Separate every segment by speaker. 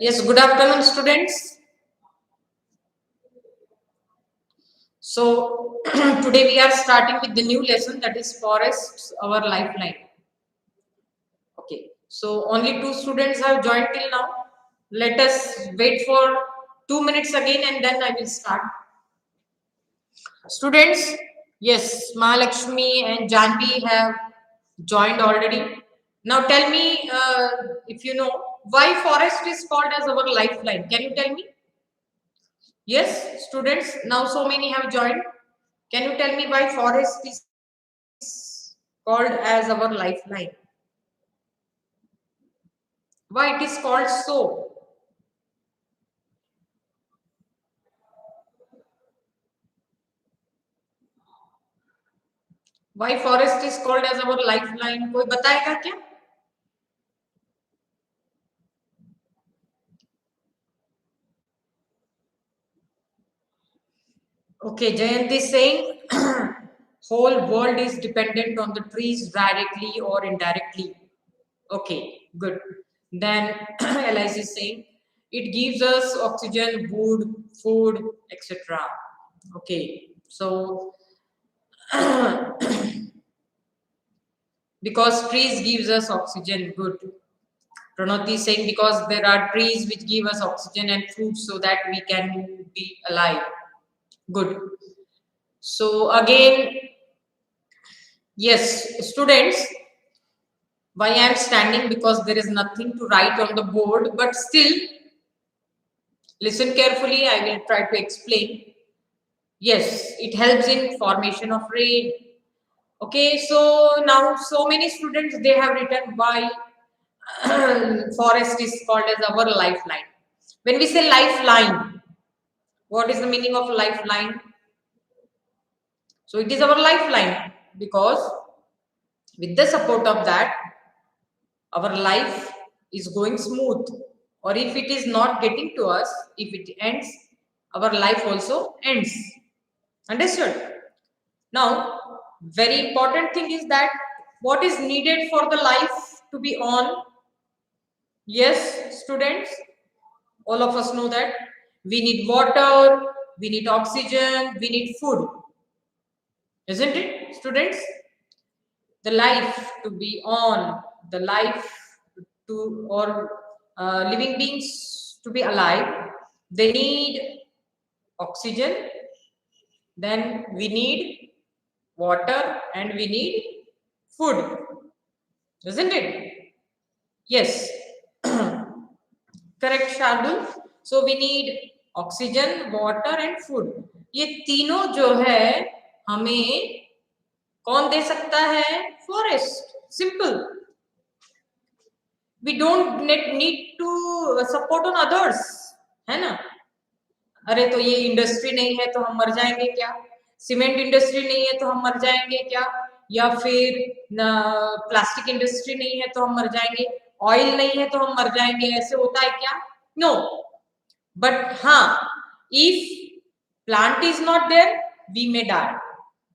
Speaker 1: Yes, good afternoon, students. So, today we are starting with the new lesson, that is forests, our lifeline. Okay, so only two students have joined till now. Let us wait for 2 minutes again and then I will start. Students, yes, Mahalakshmi and Janvi have joined already. Now tell me if you know why forest is called as our lifeline. Can you tell me? Yes, students, now so many have joined. Can you tell me why forest is called as our lifeline? Why it is called so? Why forest is called as our lifeline? कोई बताएगा क्या? Okay, Jayant is saying whole world is dependent on the trees directly or indirectly. Okay, good. Then Elias is saying it gives us oxygen, wood, food, etc. Okay, so because trees gives us oxygen, good. Pranoti is saying because there are trees which give us oxygen and food so that we can be alive. Good. So again, yes, students, why I am standing because there is nothing to write on the board, but still listen carefully. I will try to explain. Yes, it helps in formation of rain. Okay, so now so many students they have written why forest is called as our lifeline. When we say lifeline, what is the meaning of lifeline? So it is our lifeline because with the support of that, our life is going smooth. Or if it is not getting to us, if it ends, our life also ends. Understood? Now, very important thing is that what is needed for the life to be on. Yes, students, all of us know that we need water, we need oxygen, we need food. Isn't it, students? The life to be on, the life to, or living beings to be alive, they need oxygen, then we need water, and we need food. Isn't it? Yes. Correct, Shardul. So we need oxygen, water and food. ये तीनों जो है हमें कौन दे सकता है? Forest. Simple. We don't need to support on others, है ना? अरे तो ये इंडस्ट्री नहीं है तो हम मर जाएंगे क्या? सीमेंट इंडस्ट्री नहीं है तो हम मर जाएंगे क्या? या फिर प्लास्टिक इंडस्ट्री नहीं है तो हम मर जाएंगे? ऑयल नहीं है तो हम मर जाएंगे? ऐसे होता है क्या? नो. बट हाँ, if plant is not there, we may die.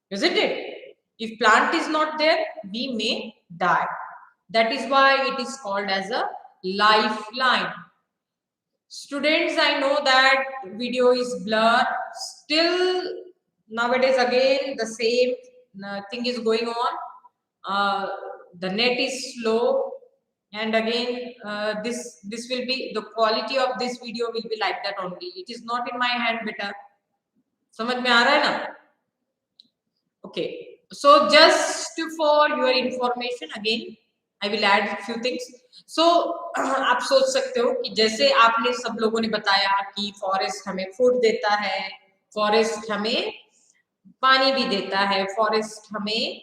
Speaker 1: Isn't it? If plant is not there, we may die. That is why it is called as a lifeline. Students, I know that video is blurred. Still, nowadays again the same thing is going on. The net is slow, and again this will be the quality of this video will be like that only. It is not in my hand, beta. समझ में आ रहा है ना? Okay. So just for your information again, I will add few things. So आप सोच सकते हो कि जैसे आपने सब लोगों ने बताया कि फॉरेस्ट हमें फूड देता है, फॉरेस्ट हमें पानी भी देता है, फॉरेस्ट हमें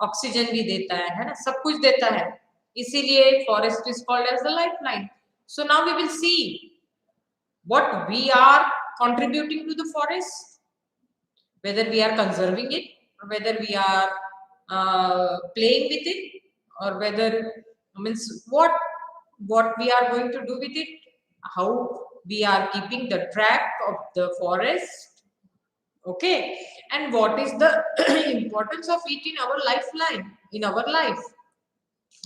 Speaker 1: ऑक्सीजन भी देता है ना? सब कुछ देता है. इसीलिए forest is called as the lifeline. So now we will see what we are contributing to the forest, whether we are conserving it or whether we are playing with it, or whether means what we are going to do with it, how we are keeping the track of the forest. Okay, and what is the importance of it in our lifeline, in our life.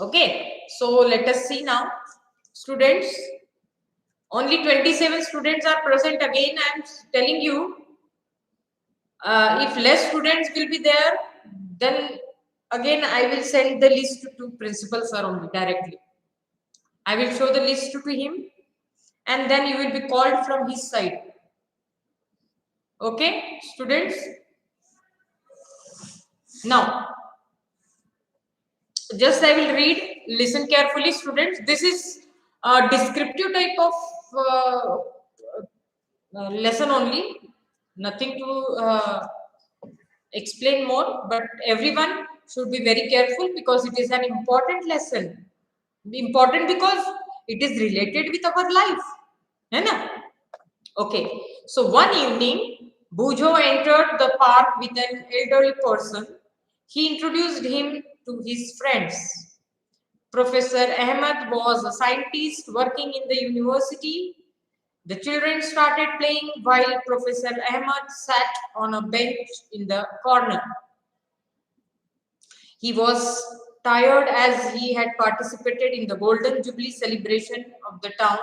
Speaker 1: Okay, so let us see now, students. Only 27 students are present. Again, I am telling you, if less students will be there, then again I will send the list to principal sir only directly. I will show the list to him, and then you will be called from his side. Okay, students? Now, just I will read, listen carefully, students. This is a descriptive type of lesson only, nothing to explain more, but everyone should be very careful because it is an important lesson. Important because it is related with our life. है ना? Okay, so one evening, Bujo entered the park with an elderly person. He introduced him to his friends. Professor Ahmed was a scientist working in the university. The children started playing while Professor Ahmed sat on a bench in the corner. He was tired as he had participated in the Golden Jubilee celebration of the town.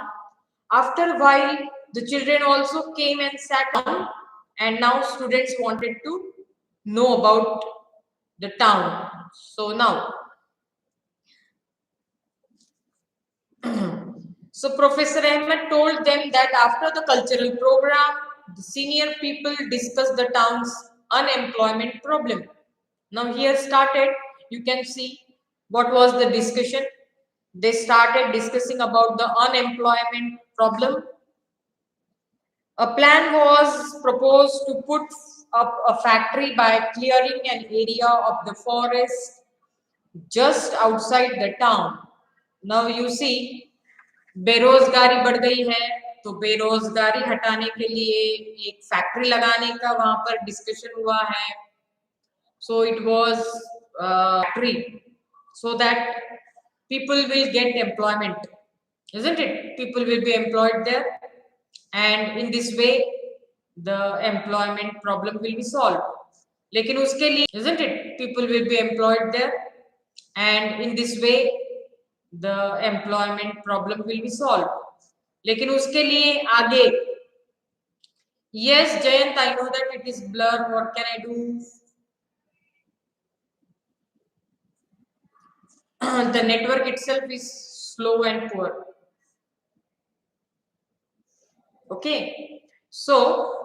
Speaker 1: After a while, the children also came and sat down, and now students wanted to know about the town. So now, so Professor Ahmed told them that after the cultural program, the senior people discussed the town's unemployment problem. Now here started, you can see what was the discussion. They started discussing about the unemployment problem. A plan was proposed to put up a factory by clearing an area of the forest just outside the town. Now you see, बेरोजगारी बढ़ गई है, तो बेरोजगारी हटाने के लिए एक फैक्ट्री लगाने का वहां पर डिस्कशन हुआ है. So it was factory so that people will get employment, isn't it? People will be employed there, and in this way the employment problem will be solved. लेकिन उसके लिए, isn't it? People will be employed there, and in this way the employment problem will be solved. लेकिन उसके लिए आगे, yes Jayant, I know that it is blur. What can I do? The network itself is slow and poor. Okay, so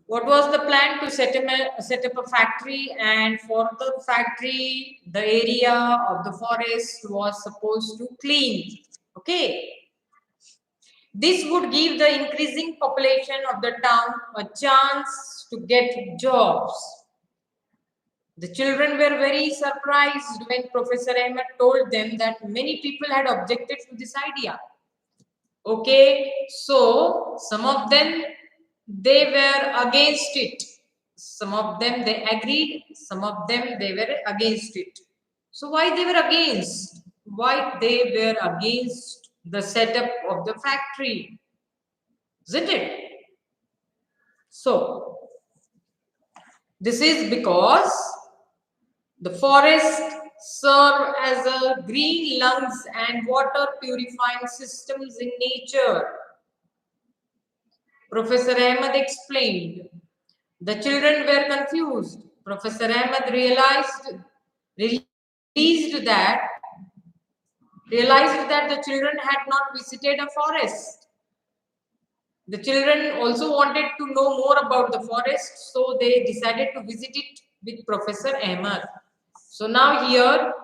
Speaker 1: what was the plan? To set up a factory, and for the factory, the area of the forest was supposed to clean. Okay, this would give the increasing population of the town a chance to get jobs. The children were very surprised when Professor Ahmed told them that many people had objected to this idea. Okay, so some of them, they were against it. Some of them they agreed, some of them they were against it. So why they were against? Why they were against the setup of the factory? Isn't it? So this is because the forest serve as a green lungs and water purifying systems in nature. Professor Ahmed explained. The children were confused. Professor Ahmed realized that the children had not visited a forest. The children also wanted to know more about the forest, so they decided to visit it with Professor Ahmed. So now here,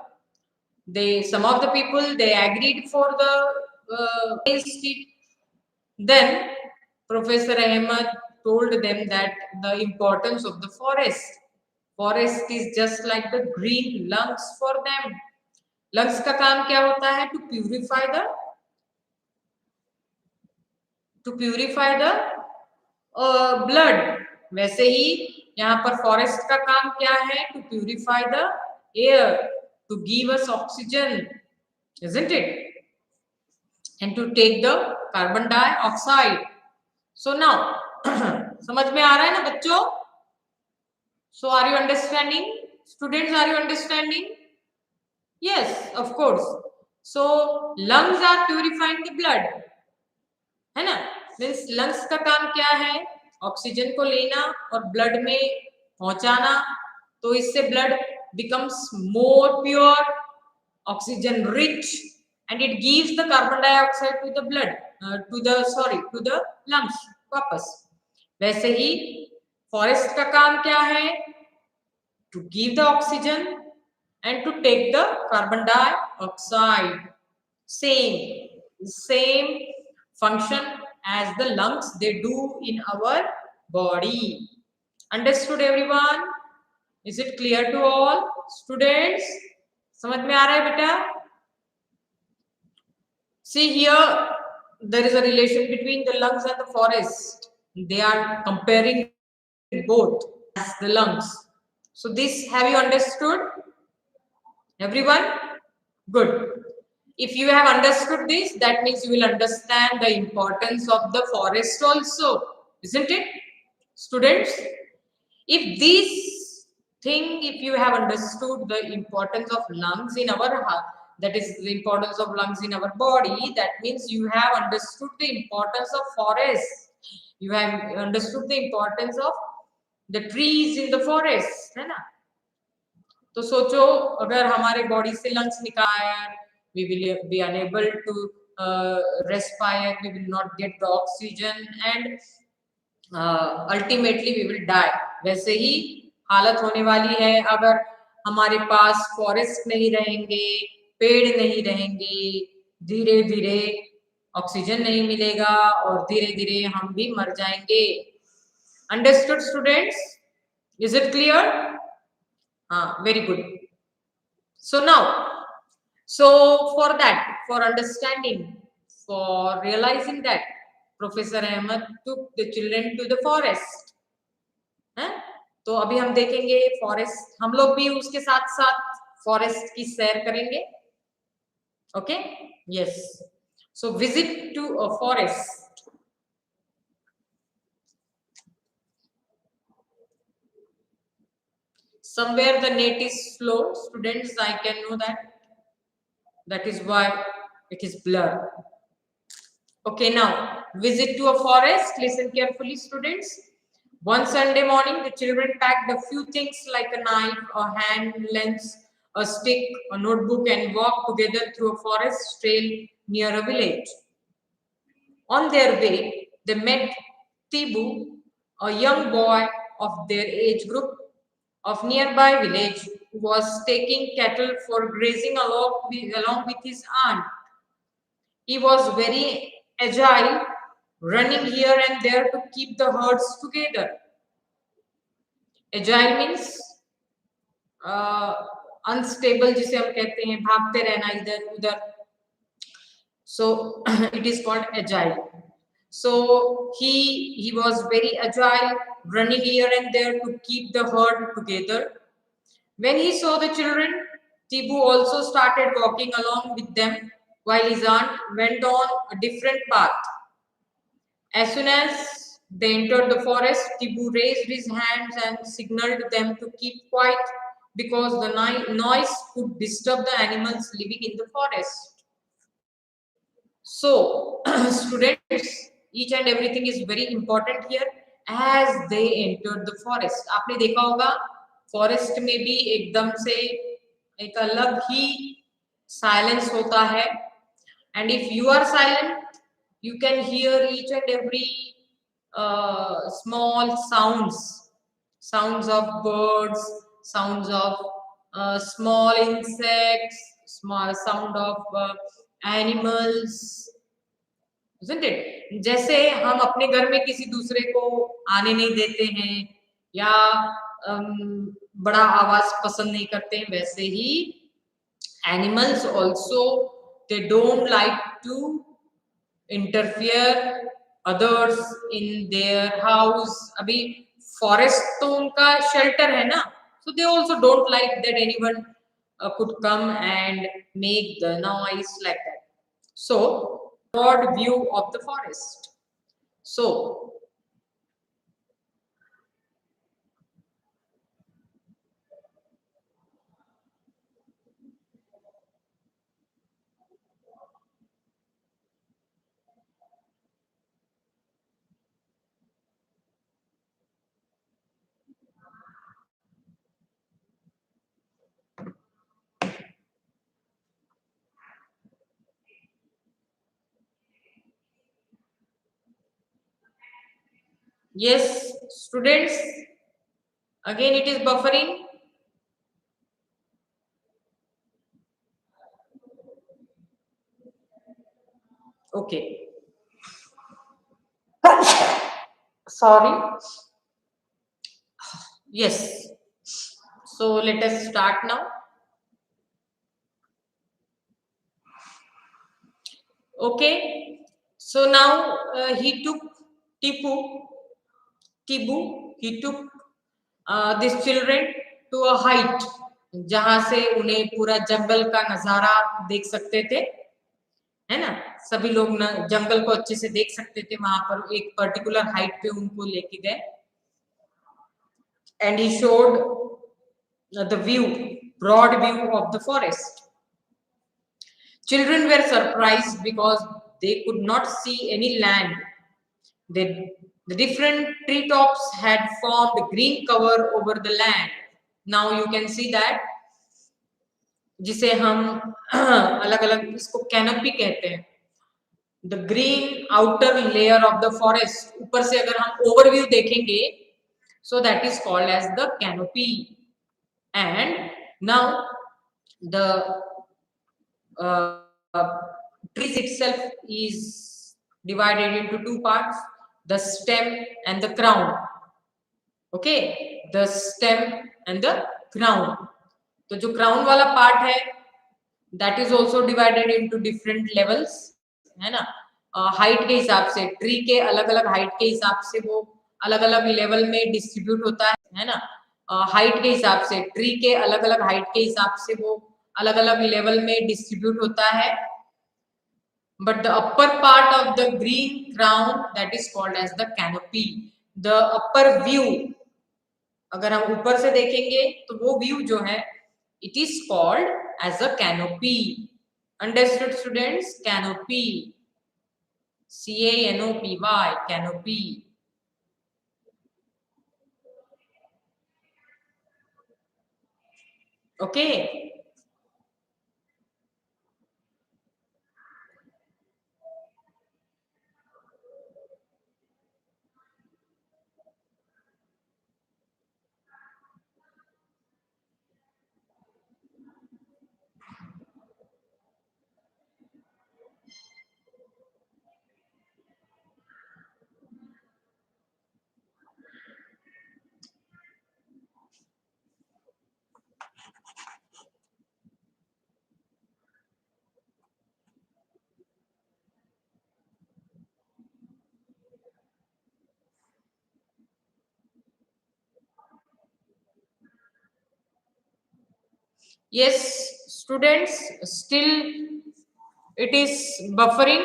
Speaker 1: some of the people, they agreed for the against. Then Professor Ahmed told them that the importance of the forest. Forest is just like the green lungs for them. Lungs का काम क्या होता है? To purify the blood. वैसे ही यहाँ पर forest का काम क्या है? To purify the air, to give us oxygen, isn't it? And to take the carbon dioxide. So now, समझ में आ रहा है ना बच्चों? So are you understanding? Students, are you understanding? Yes, of course. So lungs are purifying the blood. है ना। Means lungs का काम क्या है, ऑक्सीजन को लेना और ब्लड में पहुंचाना, तो इससे blood becomes more pure, oxygen rich, and it gives the carbon dioxide to the blood, to the lungs वापस। वैसे ही फॉरेस्ट का काम क्या है, to give the oxygen and to take the carbon dioxide. Same function as the lungs they do in our body. Understood everyone? Is it clear to all students? समझ में आ रहा है बेटा? See here, there is a relation between the lungs and the forest. They are comparing both as the lungs. So this, have you understood? Everyone? Good. If you have understood this, that means you will understand the importance of the forest also, isn't it, students? If this thing, if you have understood the importance of lungs in our heart, that is the importance of lungs in our body, that means you have understood the importance of forest. You have understood the importance of the trees in the forest, है ना। तो सोचो, अगर हमारे body से lungs निकाल, we will be unable to respire, we will not get the oxygen and ultimately we will die. वैसे ही हालत होने वाली है अगर हमारे पास फॉरेस्ट नहीं रहेंगे, पेड़ नहीं रहेंगे, धीरे धीरे ऑक्सीजन नहीं मिलेगा और धीरे धीरे हम भी मर जाएंगे। Understood students? Is it clear? हाँ, very good. So now, for that, for understanding, for realizing that, Professor Ahmed took the children to the forest. हैं? तो अभी हम देखेंगे फॉरेस्ट, हम लोग भी उसके साथ साथ फॉरेस्ट की सैर करेंगे. Okay, yes. So visit to a forest. Somewhere the net is slow, students, I can know that. That is why it is blurred. Okay, now visit to a forest. Listen carefully, students. One Sunday morning, the children packed a few things like a knife, a hand lens, a stick, a notebook, and walked together through a forest trail near a village. On their way, they met Tibu, a young boy of their age group of nearby village, who was taking cattle for grazing along with his aunt. He was very agile, running here and there to keep the herds together. Agile means unstable, जिसे हम कहते हैं भागते रहना इधर उधर. So it is called agile. So he was very agile, running here and there to keep the herd together. When he saw the children, Tibu also started walking along with them, while his aunt went on a different path. As soon as they entered the forest, Tibu raised his hands and signaled them to keep quiet because the noise could disturb the animals living in the forest. So, students, each and everything is very important here as they entered the forest. आपने देखा होगा forest में भी एकदम से एक अलग ही silence होता है. And if you are silent, you can hear each and every small sounds of birds, sounds of small insects, small sound of animals, isn't it? जैसे हम अपने घर में किसी दूसरे को आने नहीं देते हैं या बड़ा आवाज पसंद नहीं करते हैं, वैसे ही animals also, they don't like to interfere others in their house. अभी फॉरेस्ट तो उनका शेल्टर है ना, so they also don't like that anyone could come and make the noise like that. So broad view of the forest. So Yes, students, again it is buffering. Okay. Sorry. Yes. So let us start now. Okay. So now he took Tipu, Tibu, he took these children to a height जहां से उन्हें पूरा जंगल का नजारा देख सकते थे, है ना। सभी लोग ना जंगल को अच्छे से देख सकते थे, वहां पर एक पर्टिकुलर हाइट पे उनको लेके गए and he showed the view, broad view of the forest. Children were surprised because they could not see any land. The different treetops had formed green cover over the land. Now you can see that, जिसे हम अलग अलग इसको canopy कहते हैं, the green outer layer of the forest. ऊपर से अगर हम ओवरव्यू देखेंगे, so that is called as the canopy. And now the trees itself is divided into two parts, the stem and the crown. Okay, the stem and the crown. तो जो crown वाला part है, that is also divided into different levels, है ना। Height के हिसाब से, tree के अलग अलग हाइट के हिसाब से वो अलग अलग लेवल में डिस्ट्रीब्यूट होता है ना। हाइट के हिसाब से, ट्री के अलग अलग हाइट के हिसाब से वो अलग अलग लेवल में डिस्ट्रीब्यूट होता है। But the upper part of the green crown, that is called as the canopy. The upper view, अगर हम ऊपर से देखेंगे तो वो व्यू जो है, it is called as a canopy. Understood students? Canopy, CANOPY, canopy. Okay. Yes, students, still it is buffering.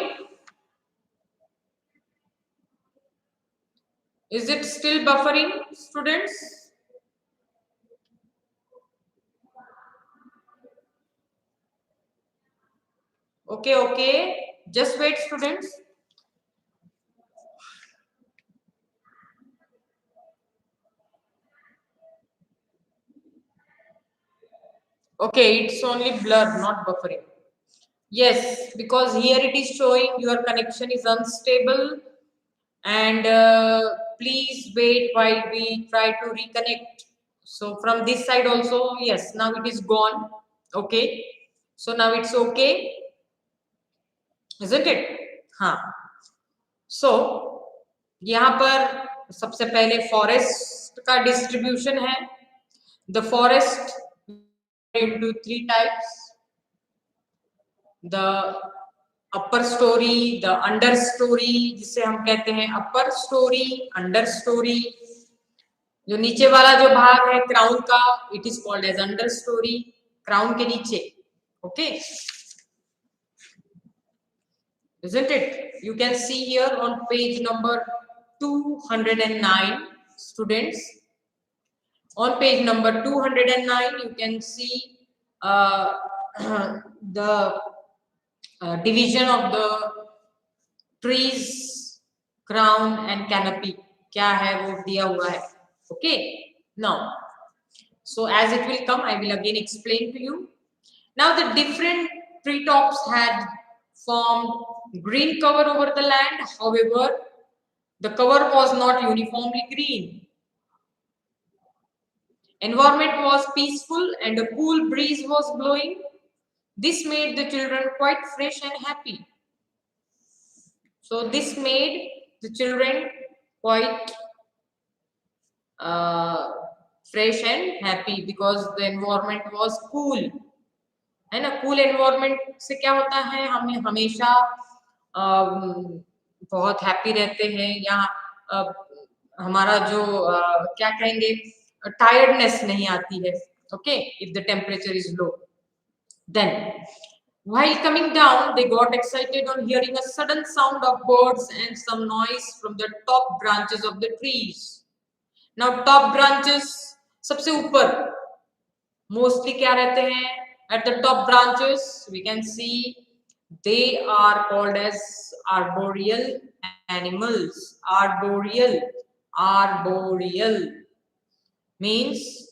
Speaker 1: Is it still buffering, students? Okay, okay. Just wait, students. Okay, it's only blur, not buffering. Yes, because here it is showing your connection is unstable, and please wait while we try to reconnect. So from this side also, yes, now it is gone. Okay, so now it's okay, isn't it? हाँ. So यहाँ पर सबसे पहले forest का distribution है। The forest into three types: the upper story, the understory, जिसे हम कहते हैं upper story, understory। जो नीचे वाला जो भाग है क्राउन का, it is called as understory, crown के नीचे। okay, isn't it? You can see here on page number 209, students. On page number 209, you can see the division of the trees, crown and canopy. क्या है वो दिया हुआ है। Okay, now, so as it will come, I will again explain to you. Now the different treetops had formed green cover over the land. However, The cover was not uniformly green. Environment was peaceful and a cool breeze was blowing. This made the children quite fresh and happy. So this made the children quite uh, fresh and happy because the environment was cool. है ना, cool environment से क्या होता है, हमें हमेशा बहुत happy रहते हैं या हमारा जो क्या कहेंगे, टायर्डनेस नहीं आती है. Okay, if the temperature is low. Then while coming down they got excited on hearing a sudden sound of birds and some noise from the top branches of the trees. Now top branches, सबसे ऊपर mostly क्या रहते हैं, at the top branches we can see they are called as arboreal animals. Arboreal means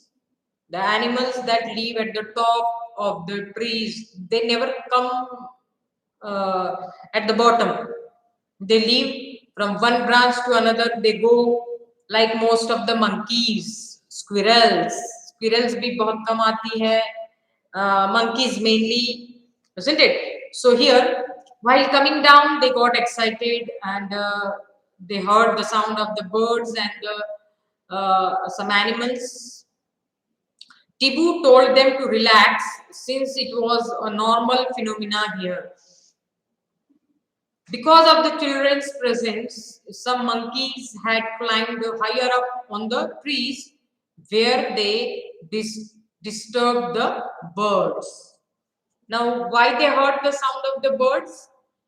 Speaker 1: the animals that live at the top of the trees. They never come at the bottom. They live from one branch to another. They go like most of the monkeys. Squirrels भी बहुत कम आती है. Monkeys mainly, isn't it? So here, while coming down they got excited and they heard the sound of the birds and some animals. Tibu told them to relax since it was a normal phenomena here. Because of the children's presence, some monkeys had climbed higher up on the trees where they disturbed the birds. Now, why they heard the sound of the birds?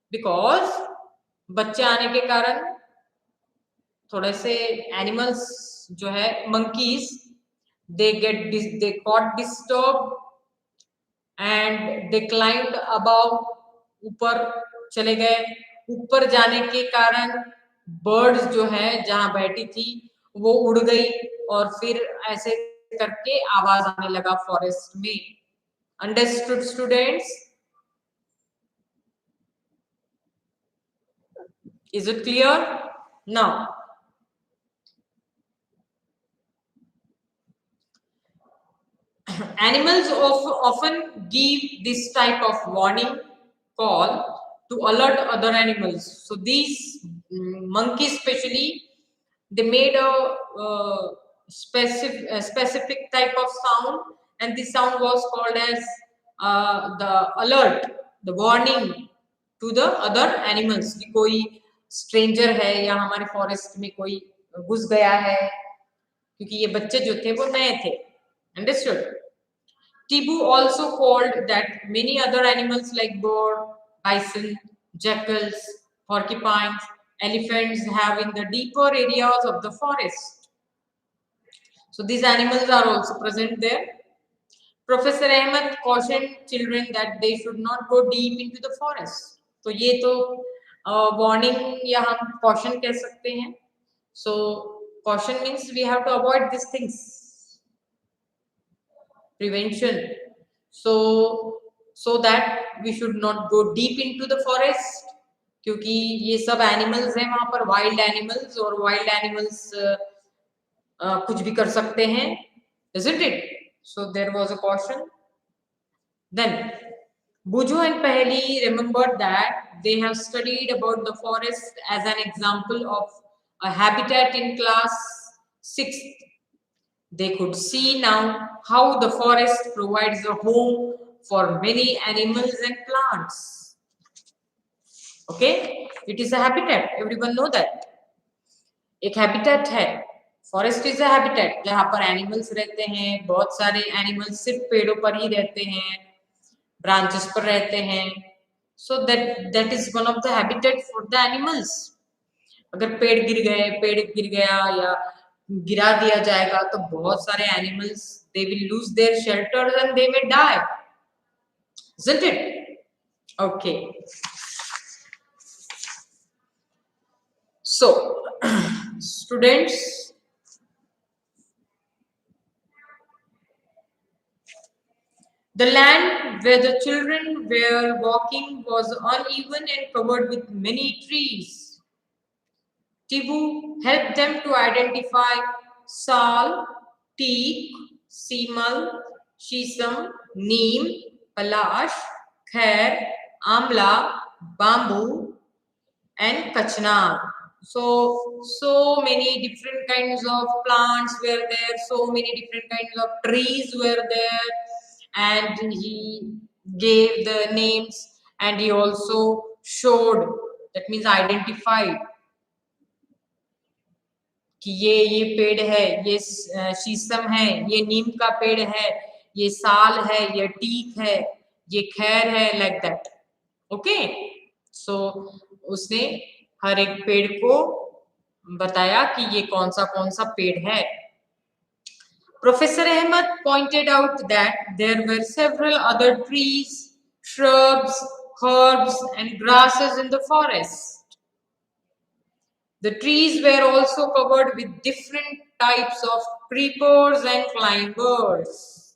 Speaker 1: Because बच्चे आने के कारण थोड़े से animals जो है monkeys, they got disturbed and they climbed above. ऊपर चले गए. ऊपर जाने के कारण बर्ड्स जो है जहां बैठी थी वो उड़ गई और फिर ऐसे करके आवाज आने लगा फॉरेस्ट में. Understood students? Is it clear? Now animals often give this type of warning call to alert other animals. So these monkeys especially, they made a specific type of sound and this sound was called as the alert, the warning to the other animals कि कोई stranger है या हमारे forest में कोई घुस गया है, क्योंकि ये बच्चे जो थे वो नए थे. Understood? Tibu also called that many other animals like boar, bison, jackals, porcupines, elephants have in the deeper areas of the forest. So these animals are also present there. Professor Ahmed cautioned children that they should not go deep into the forest. तो ये तो warning या हम caution कह सकते हैं. So caution means we have to avoid these things. Prevention, so that we should not go deep into the forest, क्योंकि ये सब एनिमल्स हैं वहां पर, वाइल्ड एनिमल्स, और वाइल्ड एनिमल्स कुछ भी कर सकते हैं, isn't it? So there was a caution. Then Bujo and Paheli remembered that they have studied about the forest as an example of a habitat in class 6th. They could see now how the forest provides a home for many animals and plants. Okay, it is a habitat. Everyone know that. एक habitat है. Forest is a habitat जहाँ पर animals रहते हैं. बहुत सारे animals सिर्फ पेड़ों पर ही रहते हैं, branches पर रहते हैं. So that is one of the habitat for the animals. अगर पेड़ गिर गया या गिरा दिया जाएगा तो बहुत सारे animals they will lose their shelter and they may die, isn't it? Okay, so students, the land where the children were walking was uneven and covered with many trees. Tibu helped them to identify sal, teak, seemal, shisam, neem, palash, khair, amla, bamboo, and kachnar. So many different kinds of plants were there, so many different kinds of trees were there, and he gave the names, and he also showed, that means identified, कि ये पेड़ है, ये शीशम है, ये नीम का पेड़ है, ये साल है, ये टीक है, ये खैर है, लाइक दैट. ओके, सो उसने हर एक पेड़ को बताया कि ये कौन सा पेड़ है. Professor Ahmed pointed out that there were several other trees, shrubs, herbs, and grasses in the forest. The trees were also covered with different types of creepers and climbers.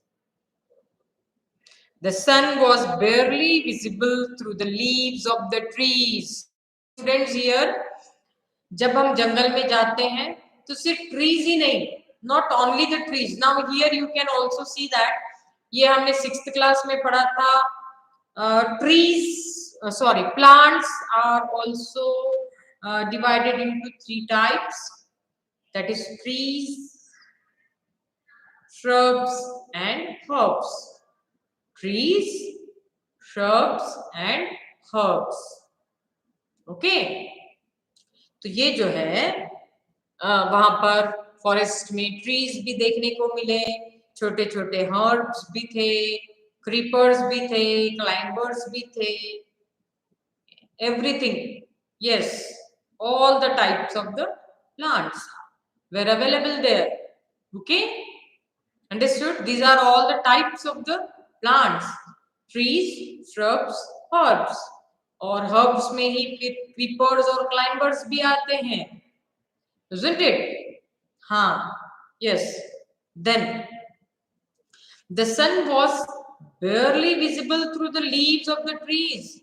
Speaker 1: The sun was barely visible through the leaves of the trees. Students, here, जब हम जंगल में जाते हैं तो सिर्फ trees ही नहीं, not only the trees. Now here you can also see that, ये हमने 6th क्लास में पढ़ा था. Trees, sorry, plants are also divided into 3 types, that is trees, shrubs, and herbs. Trees, shrubs, and herbs. Okay, तो ये जो है वहां पर फॉरेस्ट में ट्रीज भी देखने को मिले, छोटे छोटे हर्ब्स भी थे, क्रीपर्स भी थे, क्लाइंबर्स भी थे, everything, yes, all the types of the plants were available there. Okay, understood? These are all the types of the plants, trees, shrubs, herbs. और herbs में ही फिर creepers और climbers भी आते हैं, isn't it? हाँ, yes. Then the sun was barely visible through the leaves of the trees.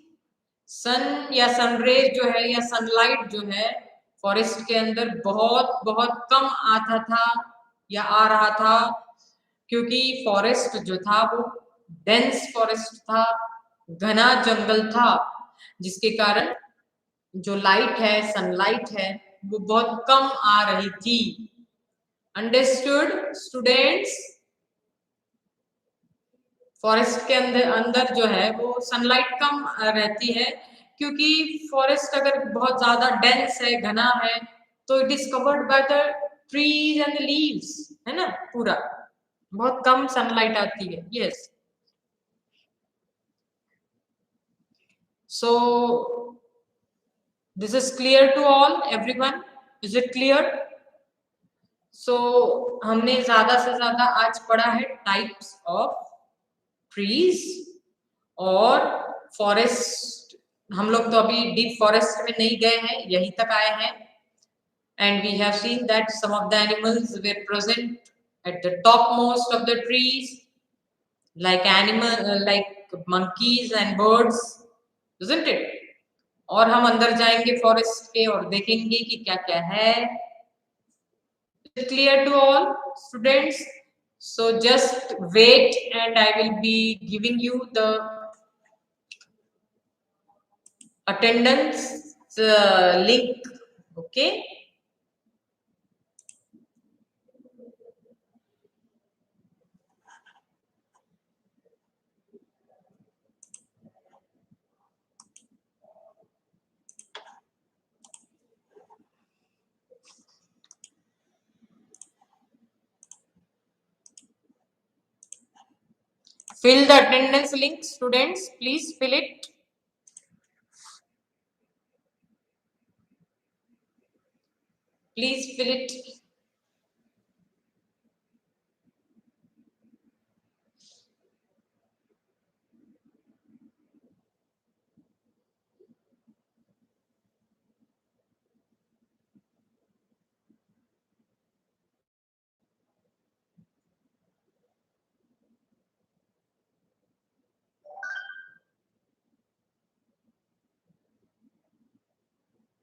Speaker 1: सन या sun rays जो है या सनलाइट जो है फॉरेस्ट के अंदर बहुत बहुत कम आता था या आ रहा था, क्योंकि फॉरेस्ट जो था वो डेंस फॉरेस्ट था, घना जंगल था, जिसके कारण जो लाइट है, सनलाइट है, वो बहुत कम आ रही थी. Understood students? फॉरेस्ट के अंदर जो है वो सनलाइट कम रहती है, क्योंकि फॉरेस्ट अगर बहुत ज्यादा डेंस है, घना है, तो it is covered by the trees and leaves, है ना, पूरा बहुत कम सनलाइट आती है. Yes, so this is clear to all, everyone? Is it clear? So हमने ज्यादा से ज्यादा आज पढ़ा है टाइप्स ऑफ ट्रीज और फॉरेस्ट. हम लोग तो अभी डीप फॉरेस्ट में नहीं गए हैं, यहीं तक आए हैं. And we have seen that some of the animals were present at the topmost of the trees, like animal, like monkeys and birds, isn't it? और हम अंदर जाएंगे फॉरेस्ट के और देखेंगे कि क्या क्या है. Clear to all students? So just wait and I will be giving you the attendance link. Okay, fill the attendance link, students, please fill it. Please fill it.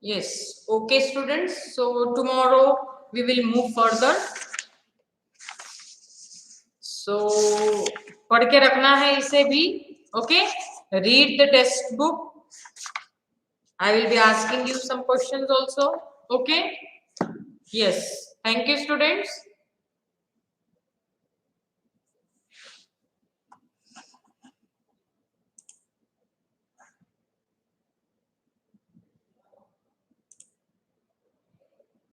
Speaker 1: Yes, okay students, so tomorrow we will move further. So पढ़ के रखना है इसे भी. Okay, read the test book. I will be asking you some questions also. Okay. Yes, thank you students.